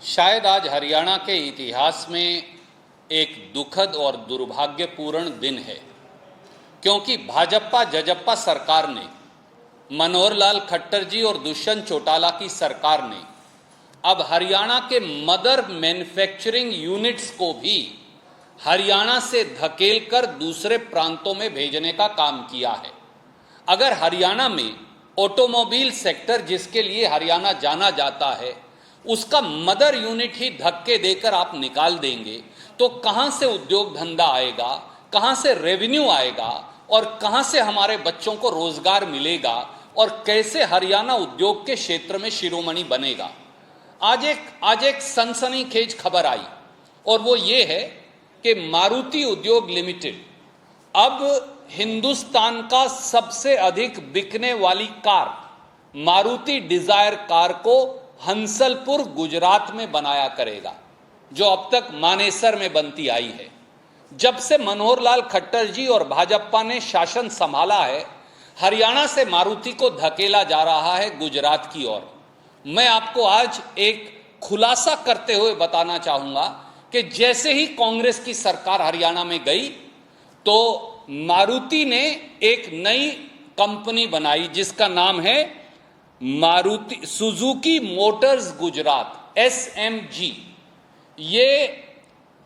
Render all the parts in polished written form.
शायद आज हरियाणा के इतिहास में एक दुखद और दुर्भाग्यपूर्ण दिन है, क्योंकि भाजपा जजप्पा सरकार ने, मनोहर लाल खट्टर जी और दुष्यंत चौटाला की सरकार ने अब हरियाणा के मदर मैन्युफैक्चरिंग यूनिट्स को भी हरियाणा से धकेलकर दूसरे प्रांतों में भेजने का काम किया है। अगर हरियाणा में ऑटोमोबाइल सेक्टर, जिसके लिए हरियाणा जाना जाता है, उसका मदर यूनिट ही धक्के देकर आप निकाल देंगे तो कहां से उद्योग धंधा आएगा, कहां से रेवेन्यू आएगा और कहां से हमारे बच्चों को रोजगार मिलेगा और कैसे हरियाणा उद्योग के क्षेत्र में शिरोमणि बनेगा। आज एक सनसनीखेज खबर आई और वो ये है कि मारुति उद्योग लिमिटेड अब हिंदुस्तान का सबसे अधिक बिकने वाली कार मारुति डिजायर कार को हंसलपुर गुजरात में बनाया करेगा, जो अब तक मानेसर में बनती आई है। जब से मनोहर लाल खट्टर जी और भाजपा ने शासन संभाला है, हरियाणा से मारुति को धकेला जा रहा है गुजरात की ओर। मैं आपको आज एक खुलासा करते हुए बताना चाहूंगा कि जैसे ही कांग्रेस की सरकार हरियाणा में गई तो मारुति ने एक नई कंपनी बनाई जिसका नाम है Maruti Suzuki Motors Gujarat, SMG। ये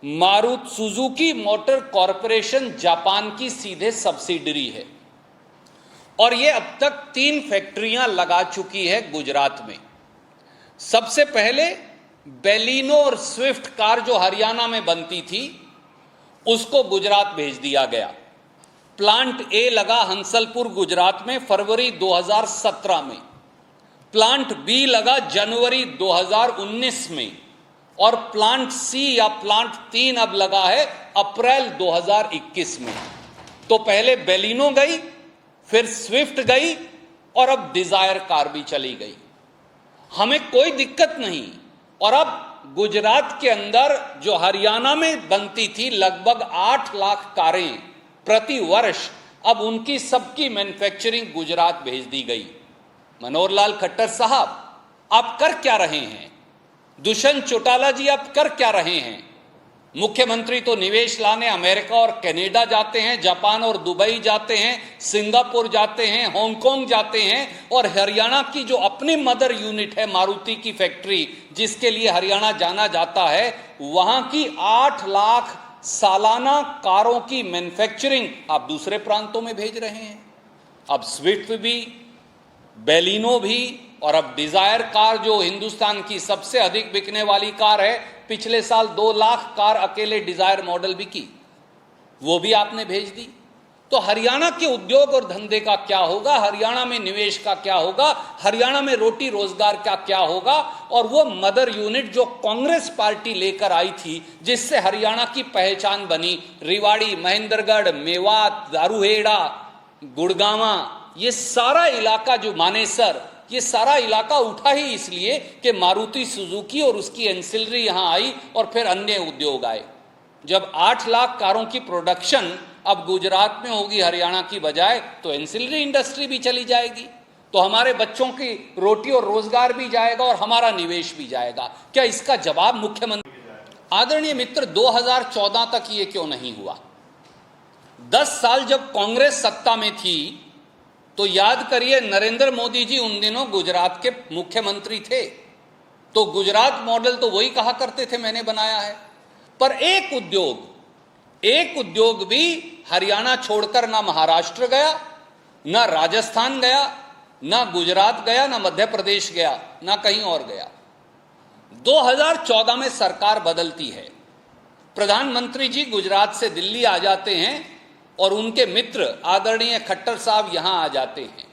Maruti Suzuki motor corporation Japan की सीधे सब्सिडरी है और ये अब तक 3 फैक्ट्रियां लगा चुकी है गुजरात में। सबसे पहले बेलिनो और स्विफ्ट कार जो हरियाणा में बनती थी उसको गुजरात भेज दिया गया। प्लांट ए लगा हंसलपुर गुजरात में फरवरी 2017 में, प्लांट बी लगा जनवरी 2019 में और प्लांट सी या प्लांट 3 अब लगा है अप्रैल 2021 में। तो पहले बेलिनो गई, फिर स्विफ्ट गई और अब डिजायर कार भी चली गई। हमें कोई दिक्कत नहीं। और अब गुजरात के अंदर जो हरियाणा में बनती थी लगभग 8 लाख कारें प्रति वर्ष, अब उनकी सबकी मैन्युफैक्चरिंग गुजरात भेज दी गई। मनोहर लाल खट्टर साहब, आप कर क्या रहे हैं? दुष्यंत चौटाला जी, आप कर क्या रहे हैं? मुख्यमंत्री तो निवेश लाने अमेरिका और कनाडा जाते हैं, जापान और दुबई जाते हैं, सिंगापुर जाते हैं, हांगकांग जाते हैं, और हरियाणा की जो अपनी मदर यूनिट है मारुति की फैक्ट्री जिसके लिए हरियाणा जाना जाता है, वहां की 8 लाख सालाना कारों की मैन्युफैक्चरिंग आप दूसरे प्रांतों में भेज रहे हैं। अब स्विफ्ट भी, बेलिनो भी और अब डिजायर कार जो हिंदुस्तान की सबसे अधिक बिकने वाली कार है, पिछले साल 2 लाख कार अकेले डिजायर मॉडल बिकी, वो भी आपने भेज दी। तो हरियाणा के उद्योग और धंधे का क्या होगा, हरियाणा में निवेश का क्या होगा, हरियाणा में रोटी रोजगार का क्या होगा? और वो मदर यूनिट जो कांग्रेस पार्टी लेकर आई थी, जिससे हरियाणा की पहचान बनी, रिवाड़ी, महेंद्रगढ़, मेवात, दारूहेड़ा, गुड़गांवा, ये सारा इलाका जो मानेसर, ये सारा इलाका उठा ही इसलिए कि मारुति सुजुकी और उसकी एंसिलरी यहां आई और फिर अन्य उद्योग आए। जब 8 लाख कारों की प्रोडक्शन अब गुजरात में होगी हरियाणा की बजाय, तो एंसिलरी इंडस्ट्री भी चली जाएगी, तो हमारे बच्चों की रोटी और रोजगार भी जाएगा और हमारा निवेश भी जाएगा। क्या इसका जवाब मुख्यमंत्री? आदरणीय मित्र, 2014 तक ये क्यों नहीं हुआ? 10 साल जब कांग्रेस सत्ता में थी तो याद करिए, नरेंद्र मोदी जी उन दिनों गुजरात के मुख्यमंत्री थे, तो गुजरात मॉडल तो वही कहा करते थे मैंने बनाया है। पर एक उद्योग भी हरियाणा छोड़कर ना महाराष्ट्र गया, ना राजस्थान गया, ना गुजरात गया, ना मध्य प्रदेश गया, ना कहीं और गया। 2014 में सरकार बदलती है, प्रधानमंत्री जी गुजरात से दिल्ली आ जाते हैं और उनके मित्र आदरणीय खट्टर साहब यहां आ जाते हैं।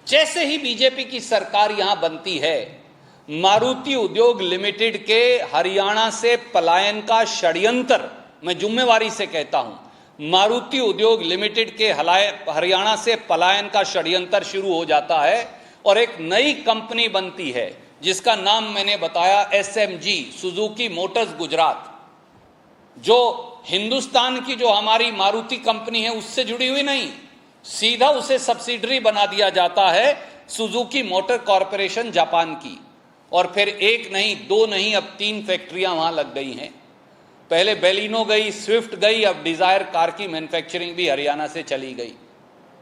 जैसे ही बीजेपी की सरकार यहां बनती है, मारुति उद्योग लिमिटेड के हरियाणा से पलायन का षड्यंत्र, मैं जिम्मेवारी से कहता हूं, मारुति उद्योग लिमिटेड के हरियाणा से पलायन का षड्यंत्र शुरू हो जाता है और एक नई कंपनी बनती है जिसका नाम मैंने बताया SMG, सुजुकी मोटर्स गुजरात, जो हिंदुस्तान की जो हमारी मारुति कंपनी है उससे जुड़ी हुई नहीं, सीधा उसे सब्सिडरी बना दिया जाता है सुजुकी मोटर कॉरपोरेशन जापान की। और फिर एक नहीं, दो नहीं, अब 3 फैक्ट्रियां वहां लग गई हैं। पहले बेलिनो गई, स्विफ्ट गई, अब डिजायर कार की मैन्युफैक्चरिंग भी हरियाणा से चली गई।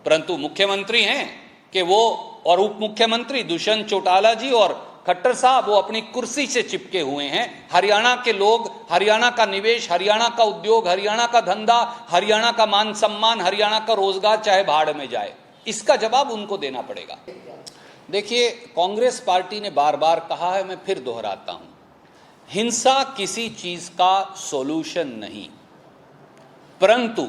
परंतु मुख्यमंत्री हैं कि वो, और उप मुख्यमंत्री दुष्यंत चौटाला जी और खट्टर साहब, वो अपनी कुर्सी से चिपके हुए हैं। हरियाणा के लोग, हरियाणा का निवेश, हरियाणा का उद्योग, हरियाणा का धंधा, हरियाणा का मान सम्मान, हरियाणा का रोजगार चाहे भाड़ में जाए, इसका जवाब उनको देना पड़ेगा। देखिए, कांग्रेस पार्टी ने बार बार कहा है, मैं फिर दोहराता हूं, हिंसा किसी चीज का सॉल्यूशन नहीं। परंतु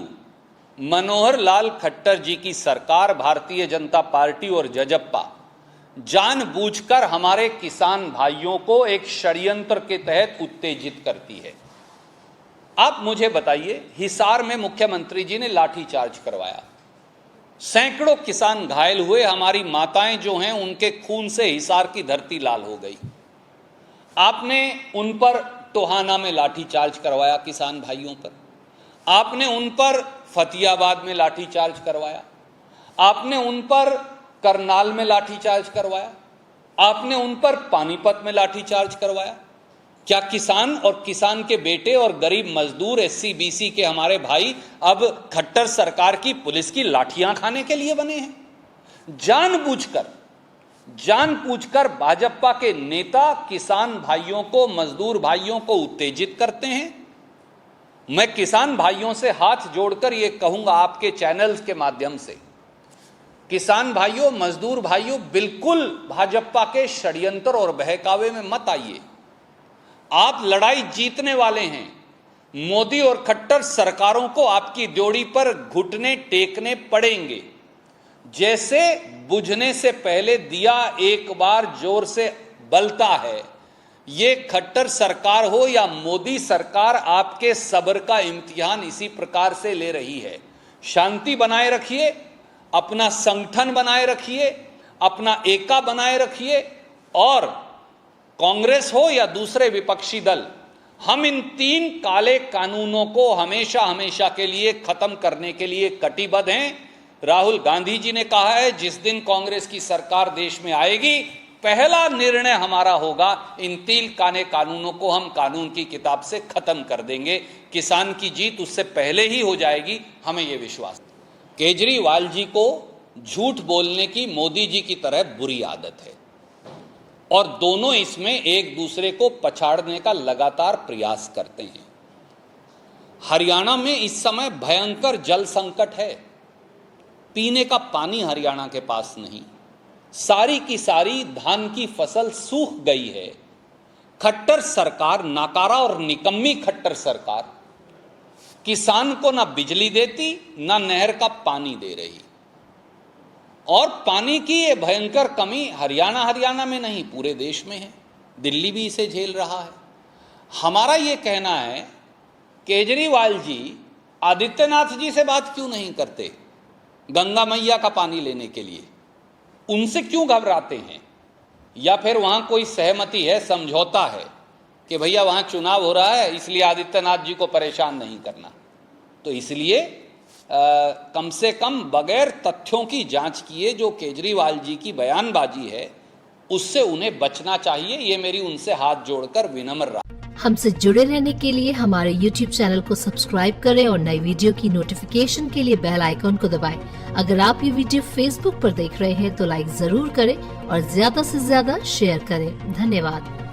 मनोहर लाल खट्टर जी की सरकार, भारतीय जनता पार्टी और जजप्पा जानबूझकर हमारे किसान भाइयों को एक षड्यंत्र के तहत उत्तेजित करती है। आप मुझे बताइए, हिसार में मुख्यमंत्री जी ने लाठीचार्ज करवाया, सैकड़ों किसान घायल हुए, हमारी माताएं जो हैं उनके खून से हिसार की धरती लाल हो गई। आपने उन पर टोहाना में लाठीचार्ज करवाया, किसान भाइयों पर। आपने उन पर फतियाबाद में लाठीचार्ज करवाया। आपने उन पर करनाल में लाठीचार्ज करवाया। आपने उन पर पानीपत में लाठीचार्ज करवाया। क्या किसान और किसान के बेटे और गरीब मजदूर, एससी बीसी के हमारे भाई अब खट्टर सरकार की पुलिस की लाठियां खाने के लिए बने हैं? जानबूझकर भाजपा के नेता किसान भाइयों को, मजदूर भाइयों को उत्तेजित करते हैं। मैं किसान भाइयों से हाथ जोड़कर यह कहूंगा आपके चैनल्स के माध्यम से, किसान भाइयों, मजदूर भाइयों, बिल्कुल भाजपा के षड्यंत्र और बहकावे में मत आइए। आप लड़ाई जीतने वाले हैं। मोदी और खट्टर सरकारों को आपकी ड्योढ़ी पर घुटने टेकने पड़ेंगे। जैसे बुझने से पहले दिया एक बार जोर से बलता है, ये खट्टर सरकार हो या मोदी सरकार, आपके सब्र का इम्तिहान इसी प्रकार से ले रही है। शांति बनाए रखिए, अपना संगठन बनाए रखिए, अपना एका बनाए रखिए, और कांग्रेस हो या दूसरे विपक्षी दल, हम इन 3 काले कानूनों को हमेशा हमेशा के लिए खत्म करने के लिए कटिबद्ध हैं। राहुल गांधी जी ने कहा है, जिस दिन कांग्रेस की सरकार देश में आएगी, पहला निर्णय हमारा होगा, इन 3 काले कानूनों को हम कानून की किताब से खत्म कर देंगे। किसान की जीत उससे पहले ही हो जाएगी, हमें यह विश्वास। केजरीवाल जी को झूठ बोलने की मोदी जी की तरह बुरी आदत है, और दोनों इसमें एक दूसरे को पछाड़ने का लगातार प्रयास करते हैं। हरियाणा में इस समय भयंकर जल संकट है। पीने का पानी हरियाणा के पास नहीं, सारी की सारी धान की फसल सूख गई है। खट्टर सरकार, नाकारा और निकम्मी खट्टर सरकार, किसान को ना बिजली देती, ना नहर का पानी दे रही। और पानी की ये भयंकर कमी हरियाणा में नहीं, पूरे देश में है। दिल्ली भी इसे झेल रहा है। हमारा ये कहना है, केजरीवाल जी आदित्यनाथ जी से बात क्यों नहीं करते गंगा मैया का पानी लेने के लिए? उनसे क्यों घबराते हैं? या फिर वहां कोई सहमति है, समझौता है कि भैया वहां चुनाव हो रहा है, इसलिए आदित्यनाथ जी को परेशान नहीं करना? तो इसलिए कम से कम बगैर तथ्यों की जांच किए जो केजरीवाल जी की बयानबाजी है, उससे उन्हें बचना चाहिए। ये मेरी उनसे हाथ जोड़कर विनम्र। हमसे जुड़े रहने के लिए हमारे YouTube चैनल को सब्सक्राइब करें और नई वीडियो की नोटिफिकेशन के लिए बेल आइकॉन को दबाएं। अगर आप ये वीडियो Facebook पर देख रहे हैं तो लाइक जरूर करें और ज्यादा से ज्यादा शेयर करें। धन्यवाद।